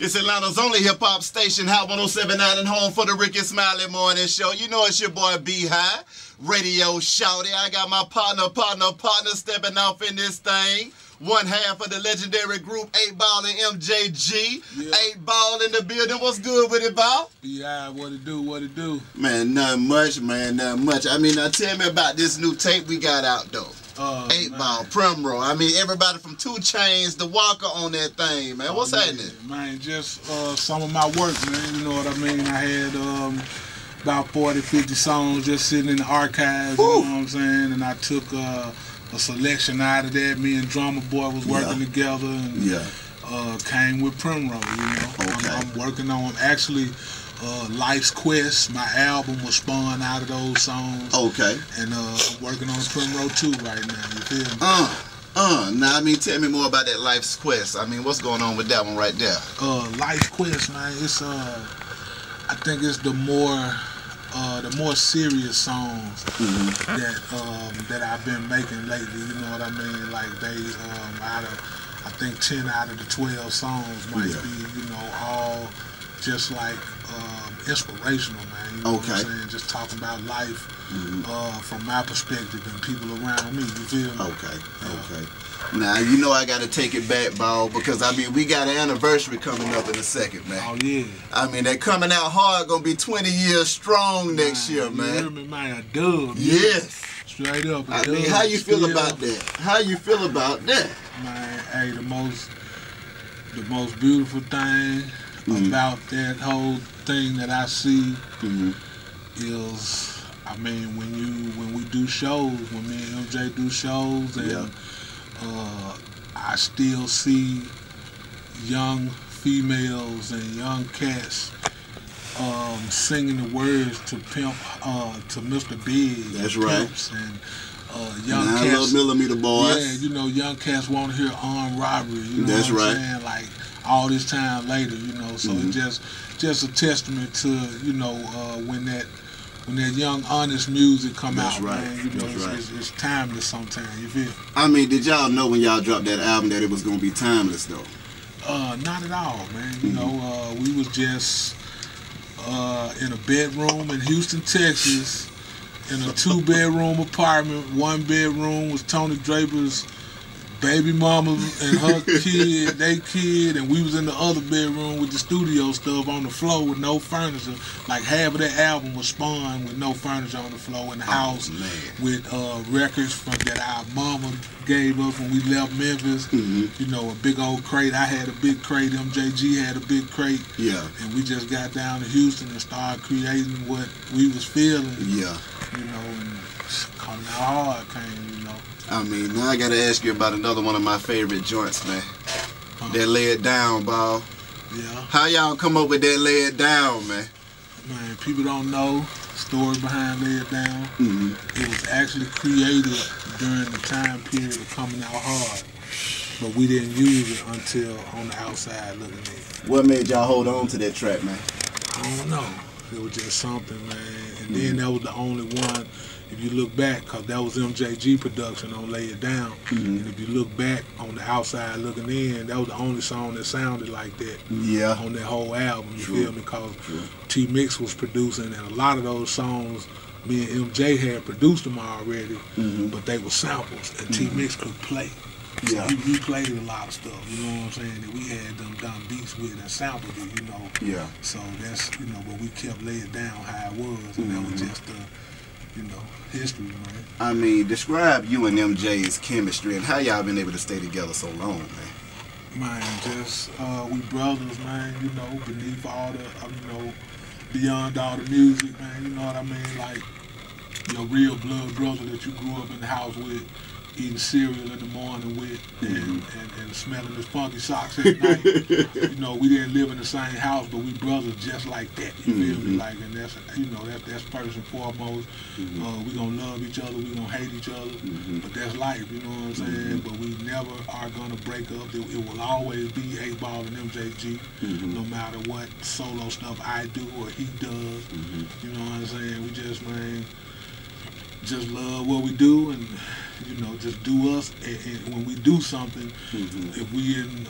It's Atlanta's only hip-hop station, Hot 107.9 and home for the Ricky Smiley Morning Show. You know it's your boy BHigh, Radio Shouty. I got my partner stepping off in this thing. One half of the legendary group, 8Ball and MJG. Yeah. 8Ball in the building. What's good with it, Ball? BHigh, what it do? Man, nothing much, man, nothing much. I mean, now tell me about this new tape we got out, though. 8Ball, Primrose. I mean, everybody from 2 Chainz to Walker on that thing, man. What's happening? Man, just some of my work, man. You know what I mean? I had about 40, 50 songs just sitting in the archives, you know what I'm saying? And I took a selection out of that. Me and Drummer Boy was working together and came with Primrose, you know. Okay. I'm working on, actually, Life's Quest, my album was spun out of those songs. Okay. And I'm working on Primrose 2 right now, you feel me? Now, I mean, tell me more about that Life's Quest. I mean, what's going on with that one right there? Life's Quest, man, it's, I think it's the more serious songs that I've been making lately, you know what I mean? Like they, I think 10 out of the 12 songs might be, you know, all just like inspirational, man. You know what I'm saying? Just talking about life from my perspective and people around me, you feel me? Okay. Now, you know I got to take it back, Ball, because, I mean, we got an anniversary coming up in a second, man. Oh, yeah. I mean, they're coming out hard, going to be 20 years strong next year, man. You hear me, man? A dub. Yes. Straight up, a I dub. mean, how you feel about that? How you feel about that? Man, hey, the most beautiful thing about that whole thing that I see is, I mean, when we do shows, when me and MJ do shows, and I still see young females and young cats singing the words to Pimp, to Mr. Big. That's right. And young cats, millimeter boys. Yeah, you know, young cats want to hear armed robbery. You know That's what I'm right. saying? Like all this time later, you know. So it's just a testament to, you know, when that young honest music come out, man. You know, it's timeless sometimes. You feel? I mean, did y'all know when y'all dropped that album that it was gonna be timeless though? Not at all, man. You know, we was just in a bedroom in Houston, Texas, in a 2-bedroom apartment. 1 bedroom was Tony Draper's baby mama and her kid, and we was in the other bedroom with the studio stuff on the floor with no furniture. Like half of that album was spun with no furniture on the floor in the house, with records that our mama gave us when we left Memphis. You know, a big old crate. I had a big crate. MJG had a big crate. Yeah. And we just got down to Houston and started creating what we was feeling. Yeah. You know, and coming out hard came, you know. I mean, now I gotta ask you about another one of my favorite joints, man. That Lay It Down, Ball. Yeah. How y'all come up with that Lay It Down, man? Man, people don't know the story behind Lay It Down. It was actually created during the time period of coming out hard, but we didn't use it until On the Outside Looking In. What made y'all hold on to that track, man? I don't know. It was just something, man. And then that was the only one. If you look back, because that was MJG production on Lay It Down, and if you look back On the Outside Looking In, that was the only song that sounded like that on that whole album, you feel me? Because T-Mix was producing, and a lot of those songs, me and MJ had produced them already, but they were samples, and T-Mix could play. So he played a lot of stuff, you know what I'm saying, that we had them done beats with and sampled it, you know. Yeah. So that's, you know, but we kept Lay It Down how it was, and that was just the, you know, history, man. I mean, describe you and MJ's chemistry and how y'all been able to stay together so long, man. Man, just, we brothers, man, you know, beneath all the, you know, beyond all the music, man, you know what I mean? Like, your real blood brother that you grew up in the house with, eating cereal in the morning with, and smelling his funky socks at night. You know, we didn't live in the same house, but we brothers just like that. You feel me? Like, and that's, you know, that's first and foremost. We gonna love each other, we gonna hate each other, but that's life. You know what I'm saying? But we never are gonna break up. It will always be 8Ball and MJG, no matter what solo stuff I do or he does. You know what I'm saying? We just, man, just love what we do, and you know, just do us. And when we do something, if we in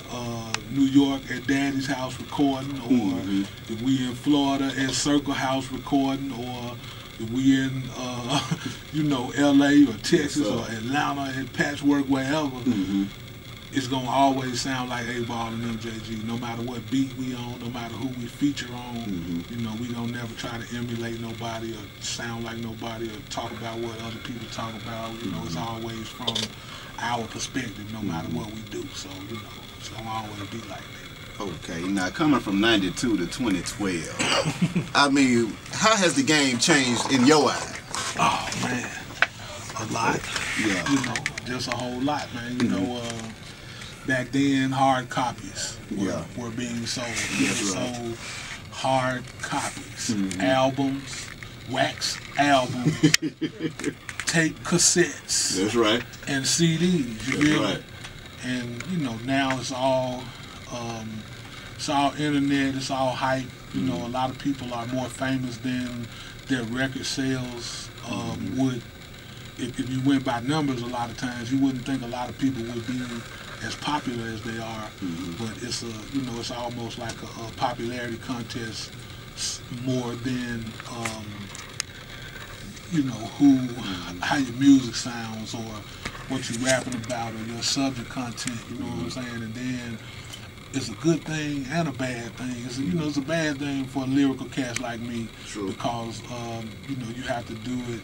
New York at Daddy's house recording, or if we in Florida at Circle House recording, or if we in you know, LA or Texas or Atlanta at Patchwork, wherever, it's gonna always sound like A-Ball and MJG. No matter what beat we on, no matter who we feature on, you know, we don't never try to emulate nobody or sound like nobody or talk about what other people talk about. You know, it's always from our perspective, no matter what we do. So, you know, it's gonna always be like that. Okay, now coming from 92 to 2012, I mean, how has the game changed in your eyes? Oh man, a lot. Yeah. You know, just a whole lot, man. You know, back then hard copies were being sold. Sold hard copies, albums, wax albums, tape cassettes. That's right. And CDs. You That's right. And you know, now it's all internet. It's all hype. You know, a lot of people are more famous than their record sales would. If you went by numbers, a lot of times you wouldn't think a lot of people would be as popular as they are. But it's you know, it's almost like a popularity contest more than you know, how your music sounds or what you're rapping about or your subject content. You know what I'm saying? And then it's a good thing and a bad thing. It's you know, it's a bad thing for lyrical cats like me. True. Because you know, you have to do it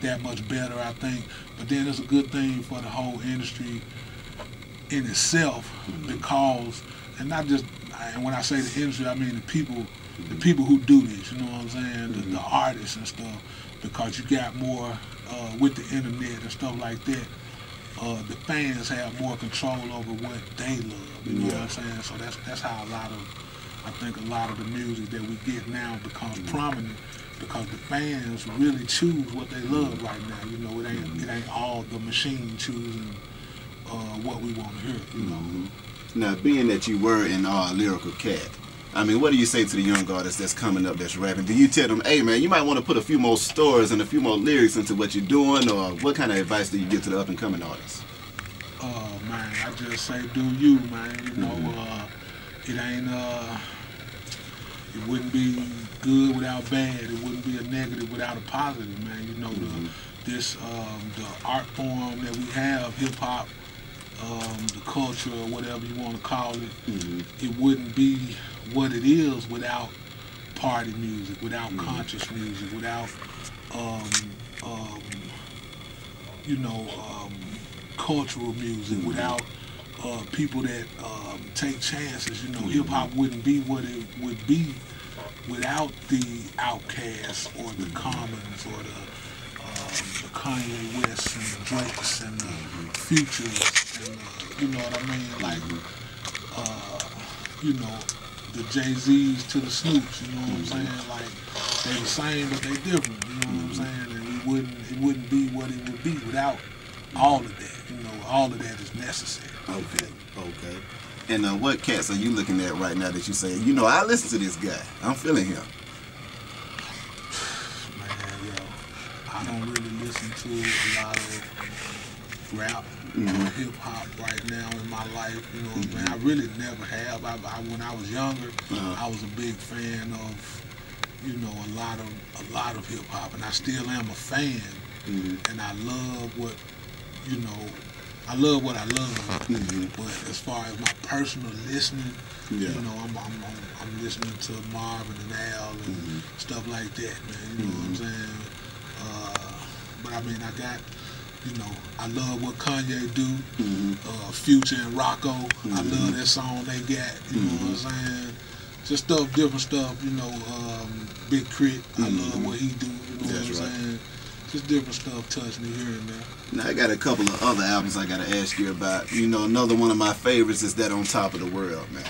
that much better, I think. But then it's a good thing for the whole industry in itself, because, and not just, and when I say the industry, I mean the people who do this. You know what I'm saying? The artists and stuff. Because you got more with the internet and stuff like that. The fans have more control over what they love. You know what I'm saying? So that's how I think a lot of the music that we get now becomes prominent, because the fans really choose what they love right now. You know, it ain't all the machine choosing what we want to hear. You know. Now, being that you were in lyrical cat, I mean, what do you say to the young artists that's coming up, that's rapping? Do you tell them, hey man, you might want to put a few more stories and a few more lyrics into what you're doing, or what kind of advice do you give to the up and coming artists? Man, I just say do you, man. You know, it ain't it wouldn't be good without bad. It wouldn't be a negative without a positive, man. You know, the art form that we have, hip hop, the culture, or whatever you want to call it, it wouldn't be what it is without party music, without conscious music, without you know, cultural music, without people that take chances. You know, hip hop wouldn't be what it would be without the Outkast or the Commons or the Kanye West and the Drakes and the Futures and you know what I mean, like you know, the Jay-Z's to the Snoops. You know what I'm saying? Like, they're the same but they different. You know what I'm saying? And it wouldn't be what it would be without all of that. You know, all of that is necessary. Okay. And what cats are you looking at right now that you say, you know, I listen to this guy, I'm feeling him? Man, yo, I don't really listen to a lot of rap or hip hop right now in my life. You know what I'm saying? I really never have. When I was younger, I was a big fan of, you know, a lot of hip hop, and I still am a fan. And I love what, you know, I love what I love. But as far as my personal listening, you know, I'm listening to Marvin and Al and stuff like that, man. You know what I'm saying? But I mean, I got, you know, I love what Kanye do. Future and Rocco, I love that song they got. You know what I'm saying? Just stuff, different stuff. You know, Big Crit, I love what he do. You know what I'm saying? Just different stuff touch me here and there. Now, I got a couple of other albums I got to ask you about. You know, another one of my favorites is that On Top of the World, man.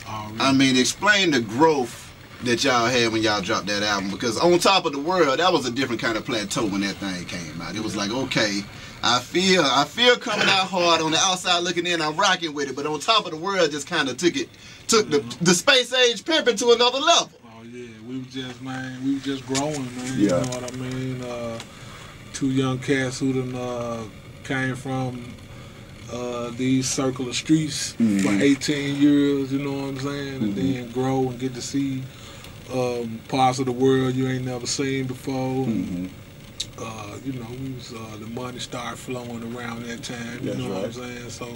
Oh, really? I mean, explain the growth that y'all had when y'all dropped that album, because On Top of the World, that was a different kind of plateau when that thing came out. It was like, okay, I feel coming out hard on the outside looking in, I'm rocking with it, but On Top of the World just kind of took the space age pimping to another level. Oh yeah, we was just growing, man. Yeah. You know what I mean? two young cats who done came from these circular streets for 18 years, you know what I'm saying, and then grow and get to see parts of the world you ain't never seen before. You know, we was the money started flowing around that time, you know what I'm saying? So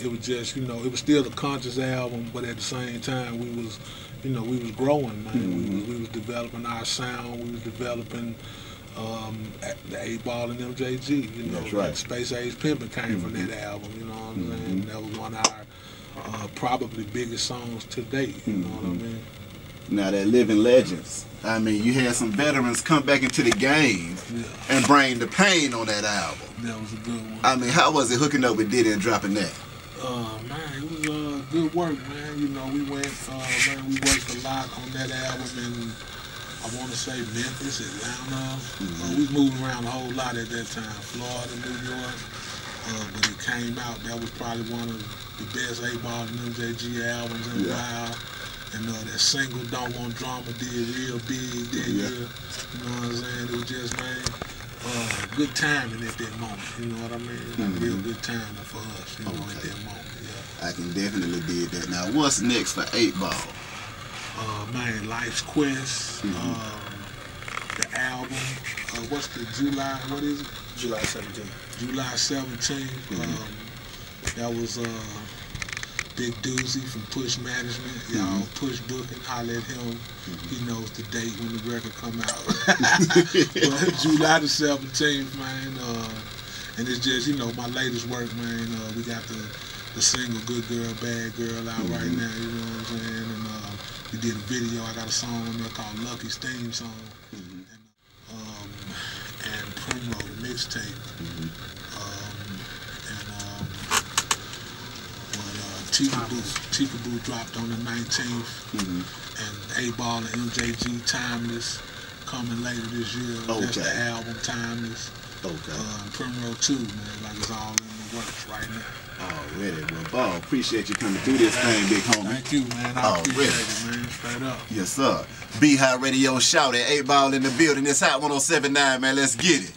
it was just, you know, it was still a conscious album, but at the same time we was, you know, we was growing, man. We was developing our sound, we was developing the 8-Ball and MJG, you know, like Space Age Pimpin' came from that album, you know what I'm saying? That was one of our probably biggest songs to date, you know what I mean? Now that Living Legends, I mean, you had some veterans come back into the game and bring the pain on that album. That was a good one. I mean, how was it hooking up with Diddy and dropping that? Man, it was good work, man. You know, we went, man, we worked a lot on that album in, I want to say Memphis, Atlanta. We was moving around a whole lot at that time, Florida, New York. But it came out, that was probably one of the best 8-Ball and MJG albums in a while. And that single, Don't Want Drama, did real big that year. You know what I'm saying? It was just, man, good timing at that moment. You know what I mean? Like real good timing for us, you know, at that moment. I can definitely dig that. Now, what's next for 8-Ball? Man, Life's Quest, the album. What's the July? What is it? July 17th. July 17th. That was Big Doozy from Push Management. Y'all Push Booking, holler at him. He knows the date when the record come out. But July the 17th, man. And it's just, you know, my latest work, man. We got the single Good Girl, Bad Girl out right now, you know what I'm saying? And we did a video. I got a song on there called Lucky's Theme Song. And Primrose, the mixtape. Chica Boo dropped on the 19th, and 8-Ball and MJG Timeless coming later this year. That's the album Timeless. Primrose 2, man, like it's all in the works right now. Already, well, Ball, appreciate you coming through this thing, big homie. Thank you, man. I appreciate it, man. Straight up. Yes, sir. BHigh Radio Shout at 8-Ball in the building. It's Hot 107.9, man. Let's get it.